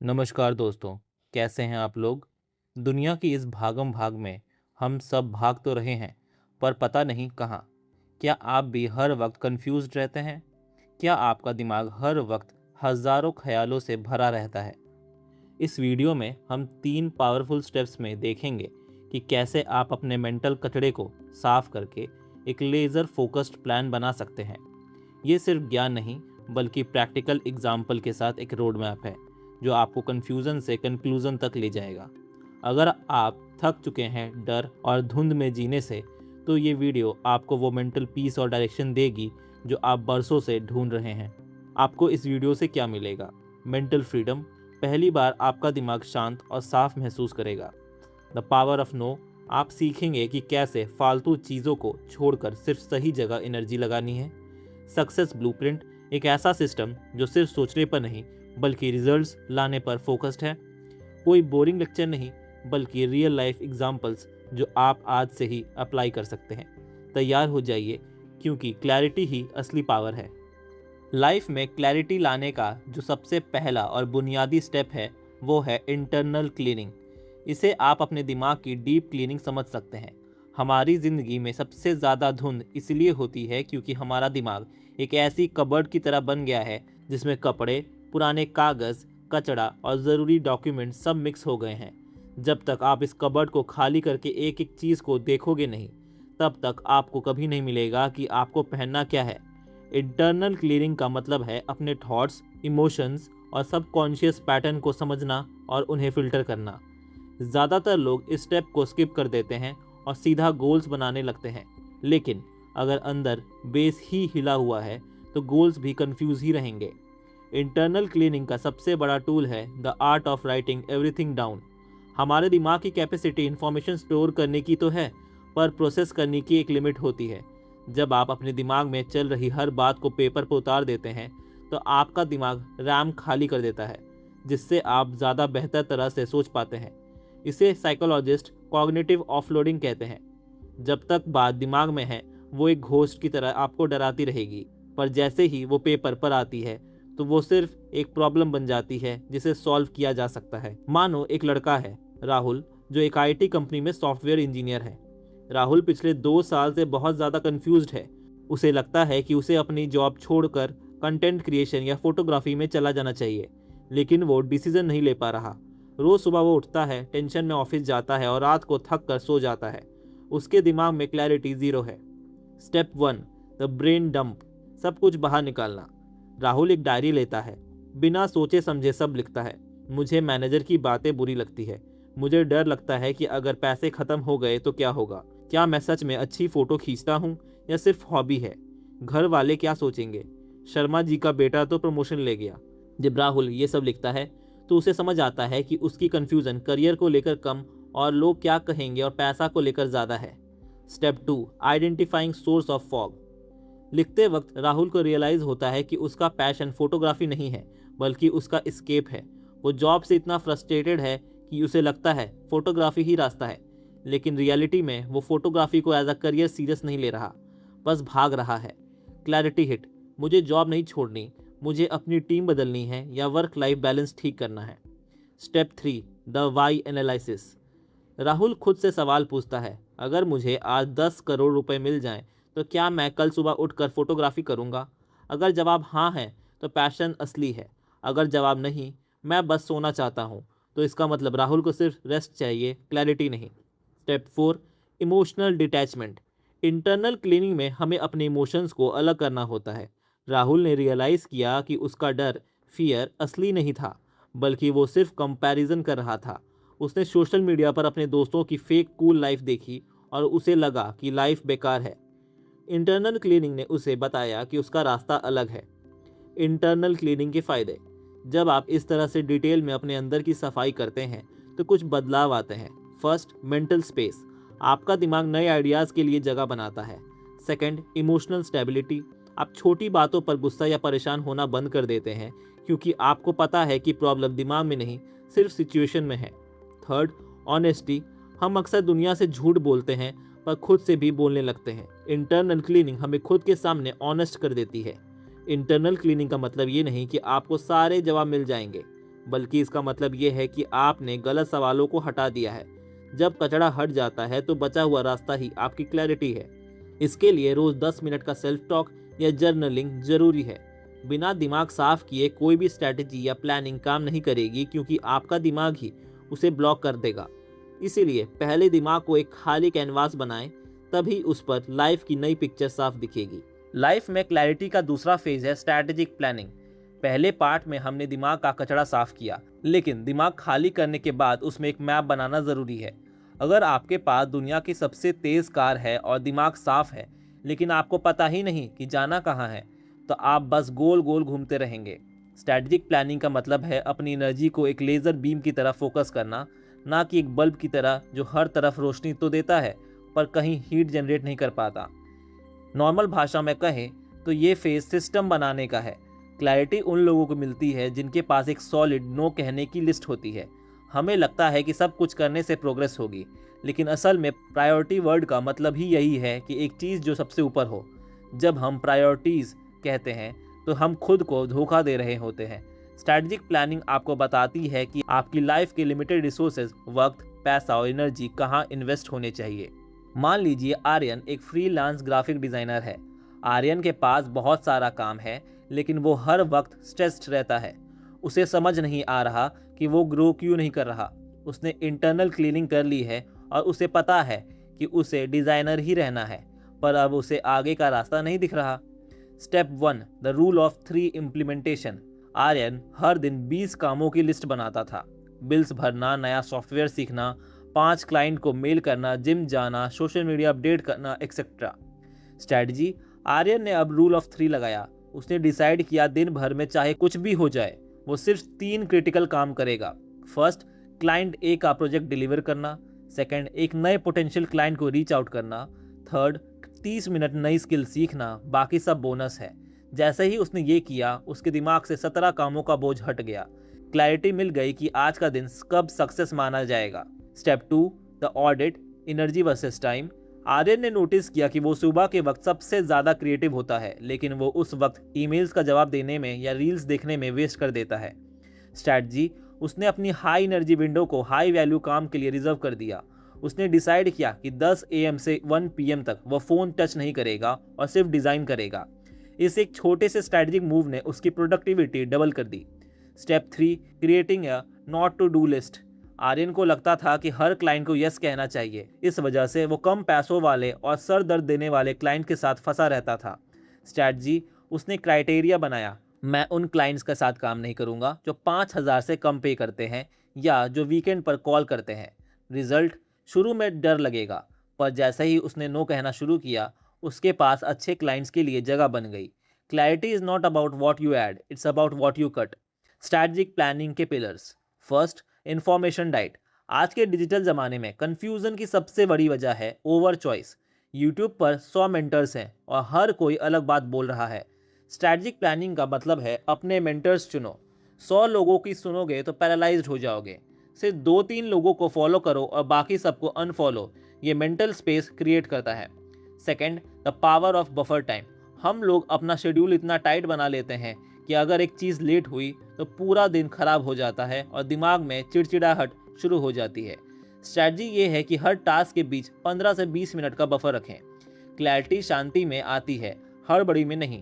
नमस्कार दोस्तों। कैसे हैं आप लोग। दुनिया की इस भागम भाग में हम सब भाग तो रहे हैं, पर पता नहीं कहाँ। क्या आप भी हर वक्त कंफ्यूज्ड रहते हैं? क्या आपका दिमाग हर वक्त हजारों ख्यालों से भरा रहता है? इस वीडियो में हम 3 पावरफुल स्टेप्स में देखेंगे कि कैसे आप अपने मेंटल कचड़े को साफ करके एक लेज़र फोकस्ड प्लान बना सकते हैं। ये सिर्फ ज्ञान नहीं, बल्कि प्रैक्टिकल एग्जाम्पल के साथ एक रोड मैप है जो आपको कन्फ्यूज़न से कंक्लूज़न तक ले जाएगा। अगर आप थक चुके हैं डर और धुंध में जीने से, तो ये वीडियो आपको वो मेंटल पीस और डायरेक्शन देगी जो आप बरसों से ढूंढ रहे हैं। आपको इस वीडियो से क्या मिलेगा? Mental freedom. पहली बार आपका दिमाग शांत और साफ महसूस करेगा। The power of no. आप सीखेंगे कि कैसे फालतू चीज़ों को छोड़कर सिर्फ सही जगह एनर्जी लगानी है। Success blueprint. एक ऐसा सिस्टम जो सिर्फ सोचने पर नहीं, बल्कि रिजल्ट्स लाने पर फोकस्ड है। कोई बोरिंग लेक्चर नहीं, बल्कि रियल लाइफ एग्जांपल्स जो आप आज से ही अप्लाई कर सकते हैं। तैयार हो जाइए, क्योंकि क्लैरिटी ही असली पावर है। लाइफ में क्लैरिटी लाने का जो सबसे पहला और बुनियादी स्टेप है, वो है इंटरनल क्लीनिंग। इसे आप अपने दिमाग की डीप क्लीनिंग समझ सकते हैं। हमारी ज़िंदगी में सबसे ज़्यादा धुंध इसलिए होती है क्योंकि हमारा दिमाग एक ऐसी कबर्ड की तरह बन गया है जिसमें कपड़े, पुराने कागज़, कचरा और ज़रूरी डॉक्यूमेंट सब मिक्स हो गए हैं। जब तक आप इस कबर्ड को खाली करके एक एक चीज़ को देखोगे नहीं, तब तक आपको कभी नहीं मिलेगा कि आपको पहनना क्या है। इंटरनल क्लियरिंग का मतलब है अपने थॉट्स, इमोशंस और सबकॉन्शियस पैटर्न को समझना और उन्हें फिल्टर करना। ज़्यादातर लोग इस स्टेप को स्किप कर देते हैं और सीधा गोल्स बनाने लगते हैं। लेकिन अगर अंदर बेस ही हिला हुआ है, तो गोल्स भी कंफ्यूज ही रहेंगे। इंटरनल क्लीनिंग का सबसे बड़ा टूल है the art of writing everything down. हमारे दिमाग की कैपेसिटी इंफॉर्मेशन स्टोर करने की तो है, पर प्रोसेस करने की एक लिमिट होती है। जब आप अपने दिमाग में चल रही हर बात को पेपर पर उतार देते हैं, तो आपका दिमाग रैम खाली कर देता है, जिससे आप ज़्यादा बेहतर तरह से सोच पाते हैं। इसे साइकोलॉजिस्ट कॉग्निटिव ऑफलोडिंग कहते हैं। जब तक बात दिमाग में है, वो एक घोस्ट की तरह आपको डराती रहेगी, पर जैसे ही वो पेपर पर आती है, तो वो सिर्फ एक प्रॉब्लम बन जाती है जिसे सॉल्व किया जा सकता है। मानो एक लड़का है, राहुल, जो एक आईटी कंपनी में सॉफ्टवेयर इंजीनियर है। राहुल पिछले 2 साल से बहुत ज़्यादा कंफ्यूज्ड है। उसे लगता है कि उसे अपनी जॉब छोड़कर कंटेंट क्रिएशन या फोटोग्राफी में चला जाना चाहिए, लेकिन वो डिसीजन नहीं ले पा रहा। रोज़ सुबह वो उठता है, टेंशन में ऑफिस जाता है और रात को थक कर सो जाता है। उसके दिमाग में क्लैरिटी ज़ीरो है। Step 1, the brain dump. सब कुछ बाहर निकालना। राहुल एक डायरी लेता है, बिना सोचे समझे सब लिखता है। मुझे मैनेजर की बातें बुरी लगती है। मुझे डर लगता है कि अगर पैसे ख़त्म हो गए तो क्या होगा। क्या मैं सच में अच्छी फ़ोटो खींचता हूँ या सिर्फ हॉबी है? घर वाले क्या सोचेंगे? शर्मा जी का बेटा तो प्रमोशन ले गया। जब राहुल ये सब लिखता है, तो उसे समझ आता है कि उसकी कन्फ्यूज़न करियर को लेकर कम और लोग क्या कहेंगे और पैसा को लेकर ज़्यादा है। Step 2, identifying source of fog. लिखते वक्त राहुल को रियलाइज़ होता है कि उसका पैशन फोटोग्राफी नहीं है, बल्कि उसका एस्केप है। वो जॉब से इतना फ्रस्ट्रेटेड है कि उसे लगता है फोटोग्राफी ही रास्ता है, लेकिन रियलिटी में वो फोटोग्राफी को एज अ करियर सीरियस नहीं ले रहा, बस भाग रहा है। Clarity hit. मुझे जॉब नहीं छोड़नी, मुझे अपनी टीम बदलनी है या वर्क लाइफ बैलेंस ठीक करना है। Step 3, the Y analysis. Rahul खुद से सवाल पूछता है, अगर मुझे आज 10 करोड़ रुपए मिल जाएं, तो क्या मैं कल सुबह उठकर फोटोग्राफी करूंगा? अगर जवाब हाँ है, तो पैशन असली है। अगर जवाब नहीं, मैं बस सोना चाहता हूँ, तो इसका मतलब राहुल को सिर्फ रेस्ट चाहिए, क्लैरिटी नहीं। Step 4, emotional detachment. Internal cleaning में हमें अपने इमोशंस को अलग करना होता है। राहुल ने रियलाइज़ किया कि उसका डर, फियर असली नहीं था, बल्कि वो सिर्फ कंपैरिजन कर रहा था। उसने सोशल मीडिया पर अपने दोस्तों की फेक कूल लाइफ देखी और उसे लगा कि लाइफ बेकार है। इंटरनल क्लीनिंग ने उसे बताया कि उसका रास्ता अलग है। इंटरनल क्लीनिंग के फ़ायदे। जब आप इस तरह से डिटेल में अपने अंदर की सफाई करते हैं, तो कुछ बदलाव आते हैं। First, mental space. आपका दिमाग नए आइडियाज़ के लिए जगह बनाता है। Second, emotional stability. आप छोटी बातों पर गुस्सा या परेशान होना बंद कर देते हैं, क्योंकि आपको पता है कि प्रॉब्लम दिमाग में नहीं, सिर्फ सिचुएशन में है। Third, honesty. हम अक्सर दुनिया से झूठ बोलते हैं, पर खुद से भी बोलने लगते हैं। इंटरनल क्लीनिंग हमें खुद के सामने ऑनेस्ट कर देती है। इंटरनल क्लीनिंग का मतलब ये नहीं कि आपको सारे जवाब मिल जाएंगे, बल्कि इसका मतलब ये है कि आपने गलत सवालों को हटा दिया है। जब कचरा हट जाता है तो बचा हुआ रास्ता ही आपकी क्लैरिटी है। इसके लिए रोज 10 मिनट का सेल्फ टॉक या जर्नलिंग जरूरी है। बिना दिमाग साफ किए कोई भी स्ट्रैटेजी या प्लानिंग काम नहीं करेगी, क्योंकि आपका दिमाग ही उसे ब्लॉक कर देगा। इसीलिए पहले दिमाग को एक खाली कैनवास बनाएं, तभी उस पर लाइफ की नई पिक्चर साफ दिखेगी। लाइफ में क्लैरिटी का दूसरा फेज है स्ट्रैटेजिक प्लानिंग। पहले पार्ट में हमने दिमाग का कचरा साफ किया, लेकिन दिमाग खाली करने के बाद उसमें एक मैप बनाना जरूरी है। अगर आपके पास दुनिया की सबसे तेज कार है और दिमाग साफ है, लेकिन आपको पता ही नहीं कि जाना कहाँ है, तो आप बस गोल गोल घूमते रहेंगे। स्ट्रैटेजिक प्लानिंग का मतलब है अपनी एनर्जी को एक लेज़र बीम की तरह फोकस करना, ना कि एक बल्ब की तरह जो हर तरफ रोशनी तो देता है पर कहीं हीट जनरेट नहीं कर पाता। नॉर्मल भाषा में कहें तो ये फेज सिस्टम बनाने का है। क्लैरिटी उन लोगों को मिलती है जिनके पास एक सॉलिड नो कहने की लिस्ट होती है। हमें लगता है कि सब कुछ करने से प्रोग्रेस होगी, लेकिन असल में प्रायोरिटी वर्ड का मतलब ही यही है कि एक चीज़ जो सबसे ऊपर हो। जब हम प्रायोरिटीज़ कहते हैं तो हम खुद को धोखा दे रहे होते हैं। स्ट्रैटेजिक प्लानिंग आपको बताती है कि आपकी लाइफ के लिमिटेड रिसोर्सेज, वक्त, पैसा और एनर्जी कहाँ इन्वेस्ट होने चाहिए। मान लीजिए आर्यन एक फ्रीलांस ग्राफिक डिज़ाइनर है। आर्यन के पास बहुत सारा काम है, लेकिन वो हर वक्त स्ट्रेस्ड रहता है। उसे समझ नहीं आ रहा कि वो ग्रो क्यों नहीं कर रहा। उसने इंटरनल क्लीनिंग कर ली है और उसे पता है कि उसे डिज़ाइनर ही रहना है, पर अब उसे आगे का रास्ता नहीं दिख रहा। Step 1, the rule of 3 implementation. Aryan हर दिन 20 कामों की लिस्ट बनाता था। बिल्स भरना, नया सॉफ्टवेयर सीखना, 5 क्लाइंट को मेल करना, जिम जाना, सोशल मीडिया अपडेट करना, एक्सेट्रा। स्ट्रैटेजी, आर्यन ने अब रूल ऑफ 3 लगाया। उसने डिसाइड किया दिन भर में चाहे कुछ भी हो जाए, वो सिर्फ 3 क्रिटिकल काम करेगा। फर्स्ट, क्लाइंट ए का प्रोजेक्ट डिलीवर करना। सेकंड, एक नए पोटेंशियल क्लाइंट को रीच आउट करना। थर्ड, 30 मिनट नई स्किल सीखना, बाकी सब बोनस है। जैसे ही उसने ये किया, उसके दिमाग से 17 कामों का बोझ हट गया। क्लैरिटी मिल गई कि आज का दिन कब सक्सेस माना जाएगा। Step 2, the audit, energy versus time. Aryan ने नोटिस किया कि वो सुबह के वक्त सबसे ज़्यादा क्रिएटिव होता है, लेकिन वो उस वक्त ईमेल्स का जवाब देने में या रील्स देखने में वेस्ट कर देता है। स्ट्रैटेजी, उसने अपनी हाई एनर्जी विंडो को हाई वैल्यू काम के लिए रिजर्व कर दिया। उसने डिसाइड किया कि 10 AM से 1 PM तक वो फ़ोन टच नहीं करेगा और सिर्फ डिज़ाइन करेगा। इस एक छोटे से स्ट्रैटेजिक मूव ने उसकी प्रोडक्टिविटी डबल कर दी। Step 3, creating a not to do list. Aryan को लगता था कि हर क्लाइंट को यस कहना चाहिए। इस वजह से वो कम पैसों वाले और सर दर्द देने वाले क्लाइंट के साथ फंसा रहता था। स्ट्रैटेजी, उसने क्राइटेरिया बनाया। मैं उन क्लाइंट्स के साथ काम नहीं करूंगा जो 5,000 से कम पे करते हैं या जो वीकेंड पर कॉल करते हैं। रिजल्ट, शुरू में डर लगेगा, पर जैसे ही उसने नो कहना शुरू किया, उसके पास अच्छे क्लाइंट्स के लिए जगह बन गई। Clarity is not about what you add, it's about what you cut. Strategic planning के पिलर्स। First, information diet. आज के डिजिटल ज़माने में कन्फ्यूज़न की सबसे बड़ी वजह है ओवर चॉइस। यूट्यूब पर 100 मेंटर्स हैं और हर कोई अलग बात बोल रहा है। स्ट्रैटेजिक प्लानिंग का मतलब है अपने मेंटर्स चुनो। 100 लोगों की सुनोगे तो पैरालाइज्ड हो जाओगे। सिर्फ 2-3 लोगों को फॉलो करो और बाकी सबको अनफॉलो। ये मेंटल स्पेस क्रिएट करता है। Second, the power of buffer time. हम लोग अपना शेड्यूल इतना टाइट बना लेते हैं कि अगर एक चीज़ लेट हुई तो पूरा दिन खराब हो जाता है और दिमाग में चिड़चिड़ाहट शुरू हो जाती है। स्ट्रैटेजी ये है कि हर टास्क के बीच 15 से 20 मिनट का बफर रखें। क्लैरिटी शांति में आती है, हड़बड़ी में नहीं।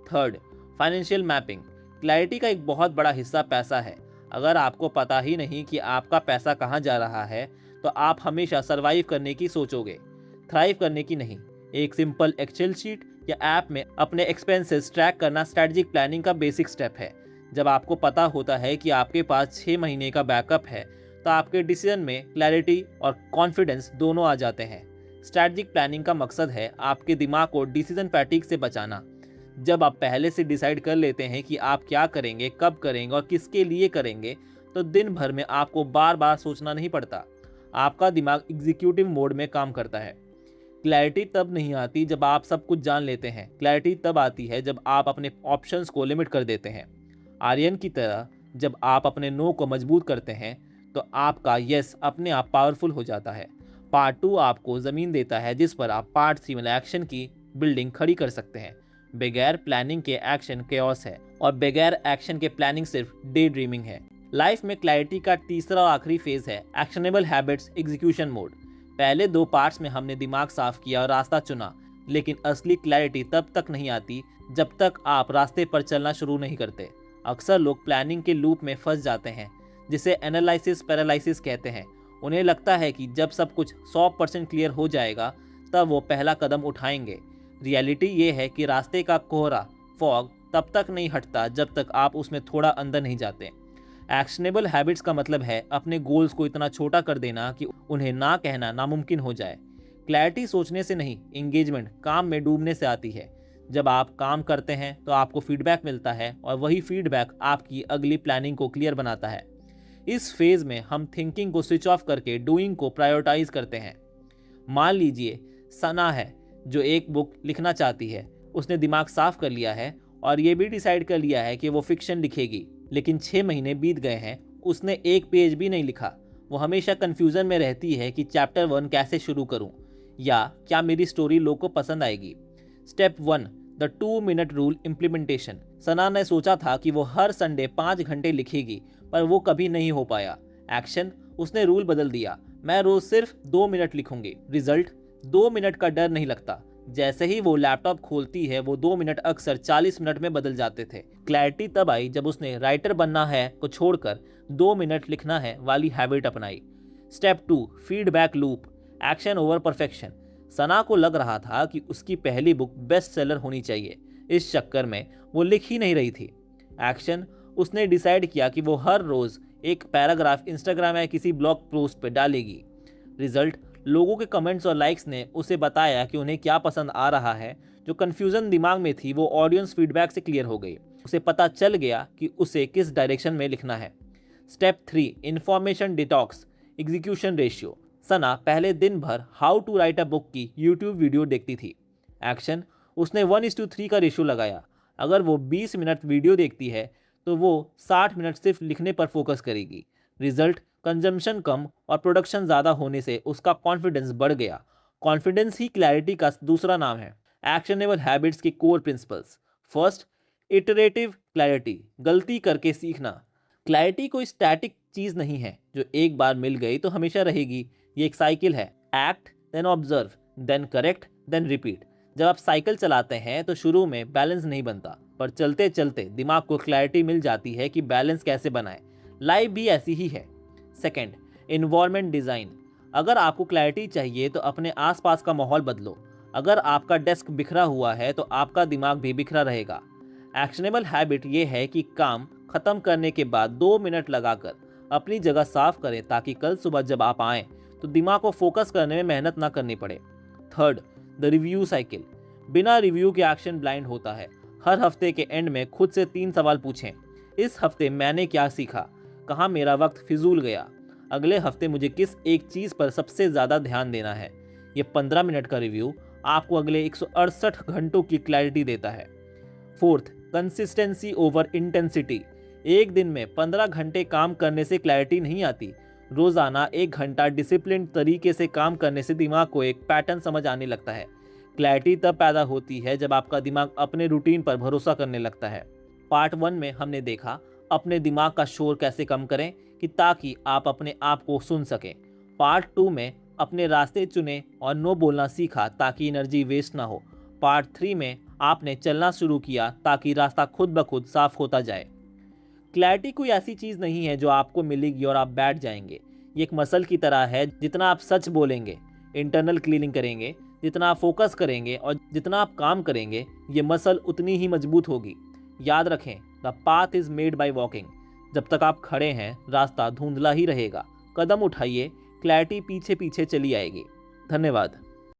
Third, financial mapping. क्लैरिटी का एक बहुत बड़ा हिस्सा पैसा है। अगर आपको पता ही नहीं कि आपका पैसा कहाँ जा रहा है, तो आप हमेशा सर्वाइव करने की सोचोगे, थ्राइव करने की नहीं। एक सिंपल एक्सेल शीट या ऐप में अपने एक्सपेंसेस ट्रैक करना स्ट्रैटेजिक प्लानिंग का बेसिक स्टेप है। जब आपको पता होता है कि आपके पास 6 महीने का बैकअप है, तो आपके डिसीजन में क्लैरिटी और कॉन्फिडेंस दोनों आ जाते हैं। स्ट्रैटेजिक प्लानिंग का मकसद है आपके दिमाग को डिसीजन फैटिग से बचाना। जब आप पहले से डिसाइड कर लेते हैं कि आप क्या करेंगे, कब करेंगे और किसके लिए करेंगे, तो दिन भर में आपको बार बार सोचना नहीं पड़ता। आपका दिमाग एग्जीक्यूटिव मोड में काम करता है। क्लैरिटी तब नहीं आती जब आप सब कुछ जान लेते हैं। क्लैरिटी तब आती है जब आप अपने ऑप्शंस को लिमिट कर देते हैं। आर्यन की तरह जब आप अपने नो को मजबूत करते हैं, तो आपका यस अपने आप पावरफुल हो जाता है। पार्ट 2 आपको ज़मीन देता है जिस पर आप पार्ट 3 में एक्शन की बिल्डिंग खड़ी कर सकते हैं। बगैर प्लानिंग के एक्शन केओस है और बगैर एक्शन के प्लानिंग सिर्फ डे ड्रीमिंग है। लाइफ में क्लैरिटी का तीसरा और आखिरी फेज है एक्शनेबल हैबिट्स एग्जीक्यूशन मोड। पहले 2 पार्ट्स में हमने दिमाग साफ किया और रास्ता चुना, लेकिन असली क्लैरिटी तब तक नहीं आती जब तक आप रास्ते पर चलना शुरू नहीं करते। अक्सर लोग प्लानिंग के लूप में फंस जाते हैं, जिसे एनालिसिस पैरालिसिस कहते हैं। उन्हें लगता है कि जब सब कुछ 100% क्लियर हो जाएगा तब वो पहला कदम उठाएंगे। रियलिटी ये है कि रास्ते का कोहरा फॉग तब तक नहीं हटता जब तक आप उसमें थोड़ा अंदर नहीं जाते। एक्शनेबल हैबिट्स का मतलब है अपने गोल्स को इतना छोटा कर देना कि उन्हें ना कहना नामुमकिन हो जाए। क्लैरिटी सोचने से नहीं, एंगेजमेंट काम में डूबने से आती है। जब आप काम करते हैं तो आपको फीडबैक मिलता है और वही फीडबैक आपकी अगली प्लानिंग को क्लियर बनाता है। इस फेज में हम थिंकिंग को स्विच ऑफ करके डूइंग को प्रायोरिटाइज करते हैं। मान लीजिए सना है जो एक बुक लिखना चाहती है। उसने दिमाग साफ कर लिया है और ये भी डिसाइड कर लिया है कि वो फिक्शन लिखेगी, लेकिन 6 महीने बीत गए हैं, उसने एक पेज भी नहीं लिखा। वो हमेशा कंफ्यूजन में रहती है कि चैप्टर 1 कैसे शुरू करूं या क्या मेरी स्टोरी लोग को पसंद आएगी। Step 1, the 2 minute rule implementation. Sana ने सोचा था कि वो हर संडे 5 घंटे लिखेगी, पर वो कभी नहीं हो पाया। एक्शन, उसने रूल बदल दिया, मैं रोज सिर्फ 2 मिनट लिखूंगी। रिजल्ट, 2 मिनट का डर नहीं लगता। जैसे ही वो लैपटॉप खोलती है वो 2 मिनट अक्सर 40 मिनट में बदल जाते थे। क्लैरिटी तब आई जब उसने राइटर बनना है को छोड़कर 2 मिनट लिखना है वाली हैबिट अपनाई। Step 2, feedback loop, action over perfection. Sana को लग रहा था कि उसकी पहली बुक बेस्ट सेलर होनी चाहिए। इस चक्कर में वो लिख ही नहीं रही थी। एक्शन, उसने डिसाइड किया कि वो हर रोज एक पैराग्राफ इंस्टाग्राम या किसी ब्लॉग पोस्ट पर डालेगी। रिजल्ट, लोगों के कमेंट्स और लाइक्स ने उसे बताया कि उन्हें क्या पसंद आ रहा है। जो कन्फ्यूजन दिमाग में थी वो ऑडियंस फीडबैक से क्लियर हो गई। उसे पता चल गया कि उसे किस डायरेक्शन में लिखना है। Step 3, information detox execution ratio. Sana पहले दिन भर how to write a book की यूट्यूब वीडियो देखती थी। एक्शन, उसने 1:3 का रेशियो लगाया। अगर वो 20 मिनट वीडियो देखती है तो वो 60 मिनट सिर्फ लिखने पर फोकस करेगी। रिजल्ट, कंजम्पशन कम और प्रोडक्शन ज़्यादा होने से उसका कॉन्फिडेंस बढ़ गया। कॉन्फिडेंस ही क्लैरिटी का दूसरा नाम है। एक्शनेबल हैबिट्स के core principles. First, iterative clarity, गलती करके सीखना। क्लैरिटी कोई स्टैटिक चीज़ नहीं है जो एक बार मिल गई तो हमेशा रहेगी। ये एक साइकिल है। Act, then observe, then correct, then repeat. जब आप साइकिल चलाते हैं तो शुरू में बैलेंस नहीं बनता, पर चलते चलते दिमाग को क्लैरिटी मिल जाती है कि बैलेंस कैसे बनाएं। लाइफ भी ऐसी ही है। Second, environment design. अगर आपको क्लैरिटी चाहिए तो अपने आसपास का माहौल बदलो। अगर आपका डेस्क बिखरा हुआ है तो आपका दिमाग भी बिखरा रहेगा। एक्शनेबल हैबिट ये है कि काम खत्म करने के बाद 2 मिनट लगाकर अपनी जगह साफ करें ताकि कल सुबह जब आप आएँ तो दिमाग को फोकस करने में मेहनत ना करनी पड़े। Third, the review cycle. बिना रिव्यू के एक्शन ब्लाइंड होता है। हर हफ्ते के एंड में खुद से 3 सवाल पूछें। इस हफ्ते मैंने क्या सीखा, कहाँ मेरा वक्त फिजूल गया, अगले हफ्ते मुझे किस एक चीज़ पर सबसे ज़्यादा ध्यान देना है। ये 15 मिनट का रिव्यू आपको अगले 168 घंटों की क्लैरिटी देता है। Fourth, consistency over intensity. एक दिन में 15 घंटे काम करने से क्लैरिटी नहीं आती। रोज़ाना 1 घंटा डिसिप्लिन तरीके से काम करने से दिमाग को एक पैटर्न समझ आने लगता है। क्लैरिटी तब पैदा होती है जब आपका दिमाग अपने रूटीन पर भरोसा करने लगता है। पार्ट 1 में हमने देखा अपने दिमाग का शोर कैसे कम करें कि ताकि आप अपने आप को सुन सकें। पार्ट 2 में अपने रास्ते चुने और नो बोलना सीखा ताकि एनर्जी वेस्ट ना हो। पार्ट 3 में आपने चलना शुरू किया ताकि रास्ता खुद ब खुद साफ होता जाए। क्लैरिटी कोई ऐसी चीज़ नहीं है जो आपको मिलेगी और आप बैठ जाएंगे। ये एक मसल की तरह है। जितना आप सच बोलेंगे, इंटरनल क्लीनिंग करेंगे, जितना आप फोकस करेंगे और जितना आप काम करेंगे, ये मसल उतनी ही मजबूत होगी। याद रखें, the path is made by walking. जब तक आप खड़े हैं रास्ता धुंधला ही रहेगा। कदम उठाइए, क्लैरिटी पीछे पीछे चली आएगी। धन्यवाद।